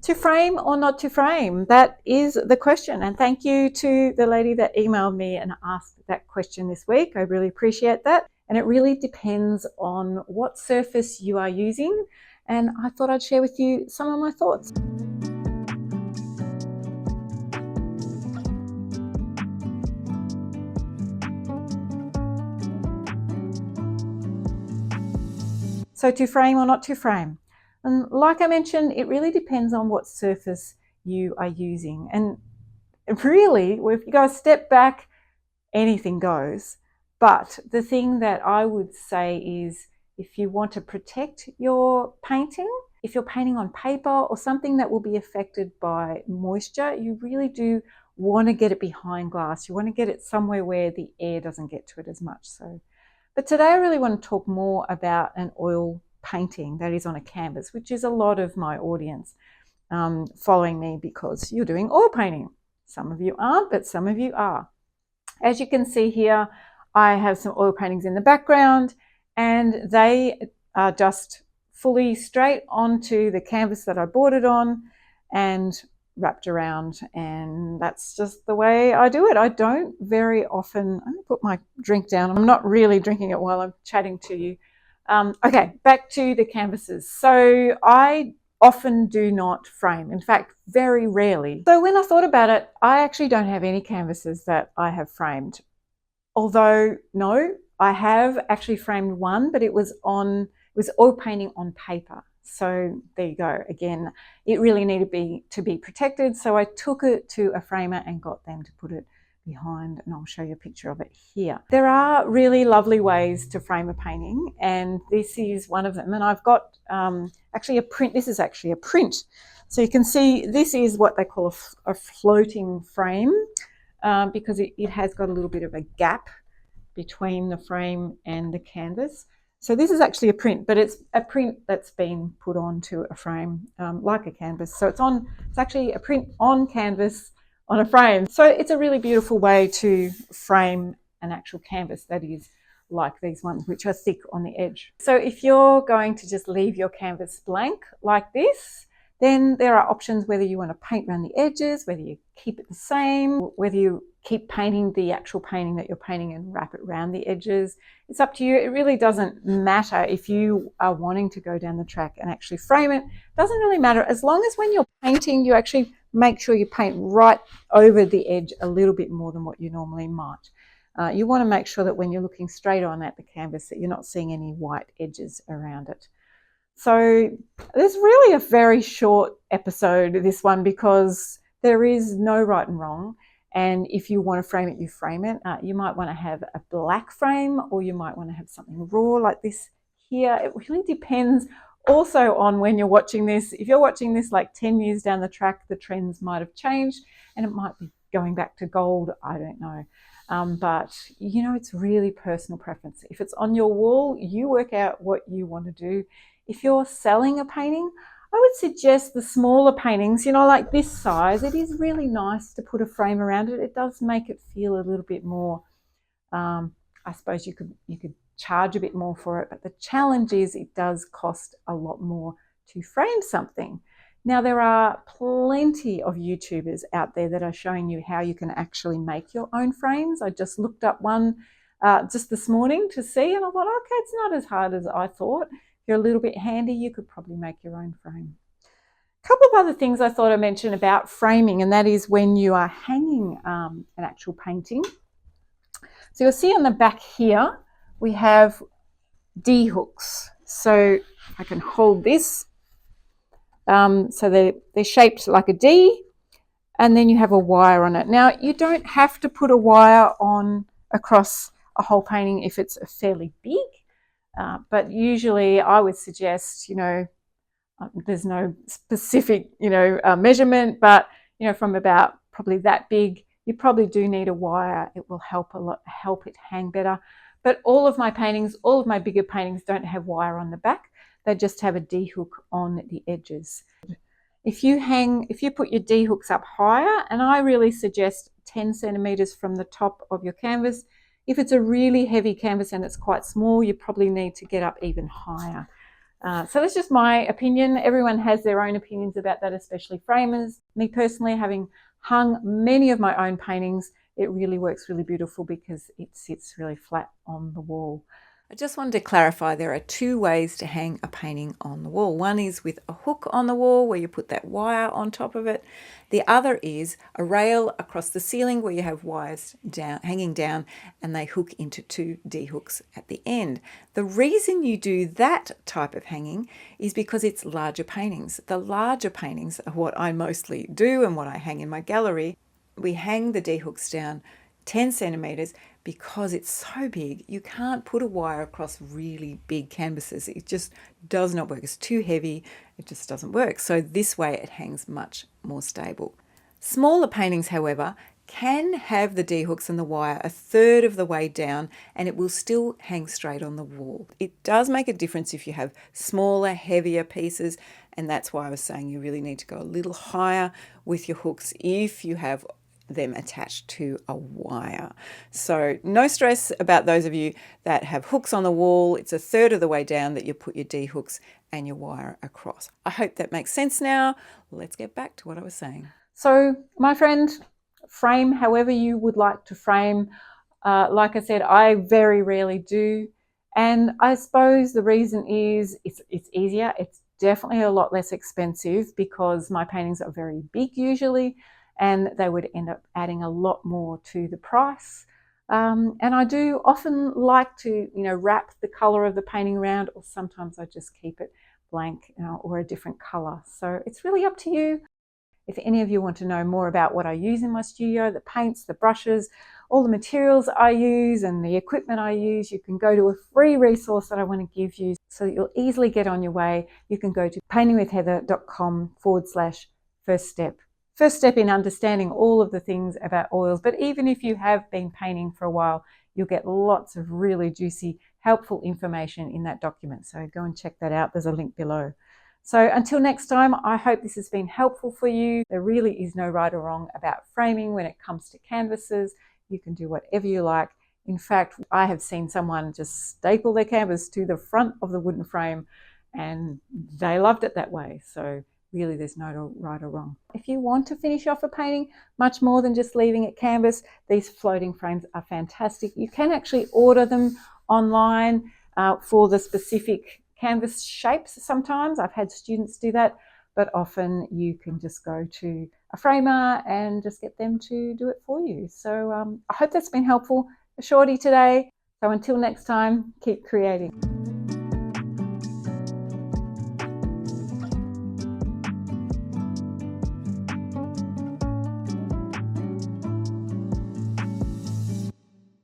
To frame or not to frame? That is the question. And thank you to the lady that emailed me and asked that question this week. I really appreciate that. And it really depends on what surface you are using. And I thought I'd share with you some of my thoughts. So to frame or not to frame? And like I mentioned, it really depends on what surface you are using. And really, if you go a step back, anything goes. But the thing that I would say is if you want to protect your painting, if you're painting on paper or something that will be affected by moisture, you really do want to get it behind glass. You want to get it somewhere where the air doesn't get to it as much. But today I really want to talk more about an oil painting that is on a canvas, which is a lot of my audience following me because you're doing oil painting. Some of you aren't, but some of you are. As you can see here, I have some oil paintings in the background and they are just fully straight onto the canvas that I bought it on and wrapped around, and that's just the way I do it. I don't very often, I'm gonna put my drink down. I'm not really drinking it while I'm chatting to you. Okay, back to the canvases. So I often do not frame, in fact, very rarely. So when I thought about it, I actually don't have any canvases that I have framed. Although, no, I have actually framed one, but it was oil painting on paper. So there you go. Again, it really needed to be protected. So I took it to a framer and got them to put it behind, and I'll show you a picture of it here. There are really lovely ways to frame a painting, and this is one of them. And I've got actually a print. This is actually a print. So you can see this is what they call a floating frame because it has got a little bit of a gap between the frame and the canvas. So this is actually a print, but it's a print that's been put onto a frame like a canvas. So it's actually a print on canvas on a frame. So it's a really beautiful way to frame an actual canvas that is like these ones, which are thick on the edge. So if you're going to just leave your canvas blank like this, then there are options whether you want to paint around the edges, whether you keep it the same, whether you keep painting the actual painting that you're painting and wrap it around the edges. It's up to you. It really doesn't matter if you are wanting to go down the track and actually frame it. It doesn't really matter as long as when you're painting, you actually make sure you paint right over the edge a little bit more than what you normally might. You want to make sure that when you're looking straight on at the canvas that you're not seeing any white edges around it. So there's really a very short episode, this one, because there is no right and wrong. And if you want to frame it, you frame it. You might want to have a black frame, or you might want to have something raw like this here. It really depends also on when you're watching this. If you're watching this like 10 years down the track, the trends might have changed and it might be going back to gold. I don't know. But, you know, it's really personal preference. If it's on your wall, you work out what you want to do. If you're selling a painting, I would suggest the smaller paintings, you know, like this size. It is really nice to put a frame around it. It does make it feel a little bit more, I suppose you could charge a bit more for it, but the challenge is it does cost a lot more to frame something. Now, there are plenty of YouTubers out there that are showing you how you can actually make your own frames. I just looked up one just this morning to see, and I thought, okay, it's not as hard as I thought. If you're a little bit handy, you could probably make your own frame. A couple of other things I thought I'd mention about framing, and that is when you are hanging an actual painting. So you'll see on the back here, we have D hooks. So I can hold this. So they're shaped like a D, and then you have a wire on it. Now, you don't have to put a wire on across a whole painting if it's fairly big. But usually I would suggest, you know, there's no specific, you know, measurement, but, you know, from about probably that big, you probably do need a wire. It will help a lot, help it hang better. But all of my paintings, all of my bigger paintings don't have wire on the back. They just have a D hook on the edges. If you put your D hooks up higher, and I really suggest 10 centimeters from the top of your canvas. If it's a really heavy canvas and it's quite small, you probably need to get up even higher. So that's just my opinion. Everyone has their own opinions about that, especially framers. Me personally, having hung many of my own paintings, it really works really beautiful because it sits really flat on the wall. I just wanted to clarify there are two ways to hang a painting on the wall. One is with a hook on the wall where you put that wire on top of it. The other is a rail across the ceiling where you have wires hanging down and they hook into two D-hooks at the end. The reason you do that type of hanging is because it's larger paintings. The larger paintings are what I mostly do and what I hang in my gallery. We hang the D-hooks down 10 centimeters because it's so big. You can't put a wire across really big canvases. It just does not work. It's too heavy. It just doesn't work. So this way it hangs much more stable. Smaller paintings, however, can have the D-hooks and the wire a third of the way down and it will still hang straight on the wall. It does make a difference if you have smaller, heavier pieces, and that's why I was saying you really need to go a little higher with your hooks if you have them attached to a wire. So no stress about those of you that have hooks on the wall. It's a third of the way down that you put your D-hooks and your wire across. I hope that makes sense now. Let's get back to what I was saying. So my friend, frame however you would like to frame. Like I said, I very rarely do. And I suppose the reason is it's easier. It's definitely a lot less expensive because my paintings are very big usually, and they would end up adding a lot more to the price. And I do often like to, wrap the color of the painting around, or sometimes I just keep it blank, or a different color. So it's really up to you. If any of you want to know more about what I use in my studio, the paints, the brushes, all the materials I use and the equipment I use, you can go to a free resource that I want to give you so that you'll easily get on your way. You can go to paintingwithheather.com/first step. First step in understanding all of the things about oils. But even if you have been painting for a while, you'll get lots of really juicy, helpful information in that document. So go and check that out. There's a link below. So until next time, I hope this has been helpful for you. There really is no right or wrong about framing when it comes to canvases. You can do whatever you like. In fact, I have seen someone just staple their canvas to the front of the wooden frame and they loved it that way. So really, there's no right or wrong. If you want to finish off a painting, much more than just leaving it canvas, these floating frames are fantastic. You can actually order them online for the specific canvas shapes sometimes. I've had students do that, but often you can just go to a framer and just get them to do it for you. So I hope that's been helpful. A shorty today. So until next time, keep creating.